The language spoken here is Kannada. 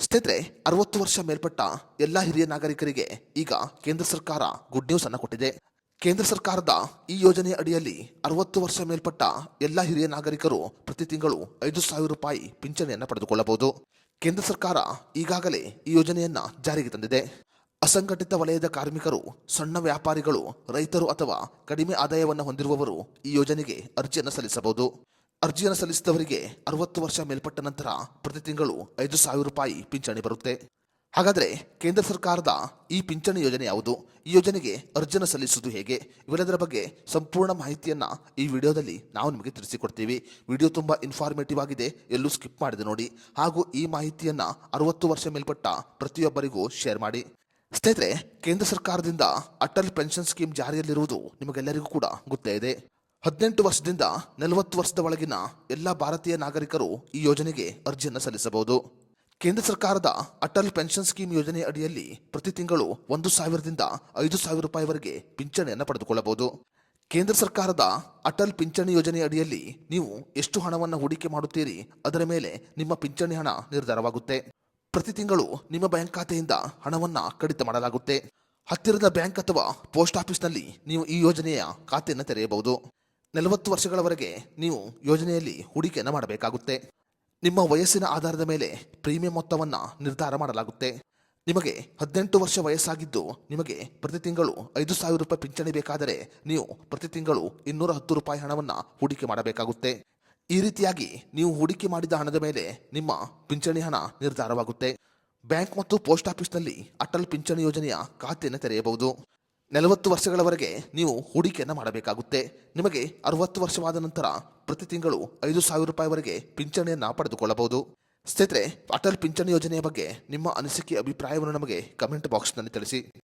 ಸ್ನೇಹಿತರೆ, 60 ವರ್ಷ ಮೇಲ್ಪಟ್ಟ ಎಲ್ಲ ಹಿರಿಯ ನಾಗರಿಕರಿಗೆ ಈಗ ಕೇಂದ್ರ ಸರ್ಕಾರ ಗುಡ್ ನ್ಯೂಸ್ ಅನ್ನು ಕೊಟ್ಟಿದೆ. ಕೇಂದ್ರ ಸರ್ಕಾರದ ಈ ಯೋಜನೆಯ ಅಡಿಯಲ್ಲಿ 60 ವರ್ಷ ಮೇಲ್ಪಟ್ಟ ಎಲ್ಲ ಹಿರಿಯ ನಾಗರಿಕರು ಪ್ರತಿ ತಿಂಗಳು 5,000 ರೂಪಾಯಿ ಪಿಂಚಣಿಯನ್ನು ಪಡೆದುಕೊಳ್ಳಬಹುದು. ಕೇಂದ್ರ ಸರ್ಕಾರ ಈಗಾಗಲೇ ಈ ಯೋಜನೆಯನ್ನ ಜಾರಿಗೆ ತಂದಿದೆ. ಅಸಂಘಟಿತ ವಲಯದ ಕಾರ್ಮಿಕರು, ಸಣ್ಣ ವ್ಯಾಪಾರಿಗಳು, ರೈತರು ಅಥವಾ ಕಡಿಮೆ ಆದಾಯವನ್ನು ಹೊಂದಿರುವವರು ಈ ಯೋಜನೆಗೆ ಅರ್ಜಿಯನ್ನು ಸಲ್ಲಿಸಬಹುದು. ಅರ್ಜಿಯನ್ನು ಸಲ್ಲಿಸಿದವರಿಗೆ 60 ವರ್ಷ ಮೇಲ್ಪಟ್ಟ ನಂತರ ಪ್ರತಿ ತಿಂಗಳು 5,000 ರೂಪಾಯಿ ಪಿಂಚಣಿ ಬರುತ್ತೆ. ಹಾಗಾದರೆ ಕೇಂದ್ರ ಸರ್ಕಾರದ ಈ ಪಿಂಚಣಿ ಯೋಜನೆ ಯಾವುದು? ಈ ಯೋಜನೆಗೆ ಅರ್ಜಿಯನ್ನು ಸಲ್ಲಿಸುವುದು ಹೇಗೆ? ಇವೆಲ್ಲದರ ಬಗ್ಗೆ ಸಂಪೂರ್ಣ ಮಾಹಿತಿಯನ್ನ ಈ ವಿಡಿಯೋದಲ್ಲಿ ನಾವು ನಿಮಗೆ ತಿಳಿಸಿಕೊಡ್ತೀವಿ. ವಿಡಿಯೋ ತುಂಬಾ ಇನ್ಫಾರ್ಮೇಟಿವ್ ಆಗಿದೆ, ಎಲ್ಲೂ ಸ್ಕಿಪ್ ಮಾಡದೆ ನೋಡಿ. ಹಾಗೂ ಈ ಮಾಹಿತಿಯನ್ನ 60 ವರ್ಷ ಮೇಲ್ಪಟ್ಟ ಪ್ರತಿಯೊಬ್ಬರಿಗೂ ಶೇರ್ ಮಾಡಿ. ಸ್ನೇಹಿತರೆ, ಕೇಂದ್ರ ಸರ್ಕಾರದಿಂದ ಅಟಲ್ ಪೆನ್ಷನ್ ಸ್ಕೀಮ್ ಜಾರಿಯಲ್ಲಿರುವುದು ನಿಮಗೆಲ್ಲರಿಗೂ ಕೂಡ ಗೊತ್ತೇ ಇದೆ. 18 ವರ್ಷದಿಂದ 40 ವರ್ಷದ ಒಳಗಿನ ಎಲ್ಲ ಭಾರತೀಯ ನಾಗರಿಕರು ಈ ಯೋಜನೆಗೆ ಅರ್ಜಿಯನ್ನು ಸಲ್ಲಿಸಬಹುದು. ಕೇಂದ್ರ ಸರ್ಕಾರದ ಅಟಲ್ ಪೆನ್ಷನ್ ಸ್ಕೀಮ್ ಯೋಜನೆ ಅಡಿಯಲ್ಲಿ ಪ್ರತಿ ತಿಂಗಳು 1,000ದಿಂದ 5,000 ರೂಪಾಯಿವರೆಗೆ ಪಿಂಚಣಿಯನ್ನು ಪಡೆದುಕೊಳ್ಳಬಹುದು. ಕೇಂದ್ರ ಸರ್ಕಾರದ ಅಟಲ್ ಪಿಂಚಣಿ ಯೋಜನೆ ಅಡಿಯಲ್ಲಿ ನೀವು ಎಷ್ಟು ಹಣವನ್ನು ಹೂಡಿಕೆ ಮಾಡುತ್ತೀರಿ ಅದರ ಮೇಲೆ ನಿಮ್ಮ ಪಿಂಚಣಿ ಹಣ ನಿರ್ಧಾರವಾಗುತ್ತೆ. ಪ್ರತಿ ತಿಂಗಳು ನಿಮ್ಮ ಬ್ಯಾಂಕ್ ಖಾತೆಯಿಂದ ಹಣವನ್ನು ಕಡಿತ ಮಾಡಲಾಗುತ್ತೆ. ಹತ್ತಿರದ ಬ್ಯಾಂಕ್ ಅಥವಾ ಪೋಸ್ಟ್ ಆಫೀಸ್ನಲ್ಲಿ ನೀವು ಈ ಯೋಜನೆಯ ಖಾತೆಯನ್ನು ತೆರೆಯಬಹುದು. 40 ವರ್ಷಗಳವರೆಗೆ ನೀವು ಯೋಜನೆಯಲ್ಲಿ ಹೂಡಿಕೆಯನ್ನು ಮಾಡಬೇಕಾಗುತ್ತೆ. ನಿಮ್ಮ ವಯಸ್ಸಿನ ಆಧಾರದ ಮೇಲೆ ಪ್ರೀಮಿಯಂ ಮೊತ್ತವನ್ನು ನಿರ್ಧಾರ ಮಾಡಲಾಗುತ್ತೆ. ನಿಮಗೆ 18 ವರ್ಷ ವಯಸ್ಸಾಗಿದ್ದು ನಿಮಗೆ ಪ್ರತಿ ತಿಂಗಳು 5,000 ರೂಪಾಯಿ ಪಿಂಚಣಿ ಬೇಕಾದರೆ ನೀವು ಪ್ರತಿ ತಿಂಗಳು 210 ರೂಪಾಯಿ ಹಣವನ್ನು ಹೂಡಿಕೆ ಮಾಡಬೇಕಾಗುತ್ತೆ. ಈ ರೀತಿಯಾಗಿ ನೀವು ಹೂಡಿಕೆ ಮಾಡಿದ ಹಣದ ಮೇಲೆ ನಿಮ್ಮ ಪಿಂಚಣಿ ಹಣ ನಿರ್ಧಾರವಾಗುತ್ತೆ. ಬ್ಯಾಂಕ್ ಮತ್ತು ಪೋಸ್ಟ್ ಆಫೀಸ್ನಲ್ಲಿ ಅಟಲ್ ಪಿಂಚಣಿ ಯೋಜನೆಯ ಖಾತೆಯನ್ನು ತೆರೆಯಬಹುದು. 40 ವರ್ಷಗಳವರೆಗೆ ನೀವು ಹೂಡಿಕೆಯನ್ನು ಮಾಡಬೇಕಾಗುತ್ತೆ. ನಿಮಗೆ 60 ವರ್ಷವಾದ ನಂತರ ಪ್ರತಿ ತಿಂಗಳು 5,000 ರೂಪಾಯಿವರೆಗೆ ಪಿಂಚಣಿಯನ್ನು ಪಡೆದುಕೊಳ್ಳಬಹುದು. ಸ್ನೇಹಿತರೆ, ಅಟಲ್ ಪಿಂಚಣಿ ಯೋಜನೆಯ ಬಗ್ಗೆ ನಿಮ್ಮ ಅನಿಸಿಕೆ ಅಭಿಪ್ರಾಯವನ್ನು ನಮಗೆ ಕಮೆಂಟ್ ಬಾಕ್ಸ್ನಲ್ಲಿ ತಿಳಿಸಿ.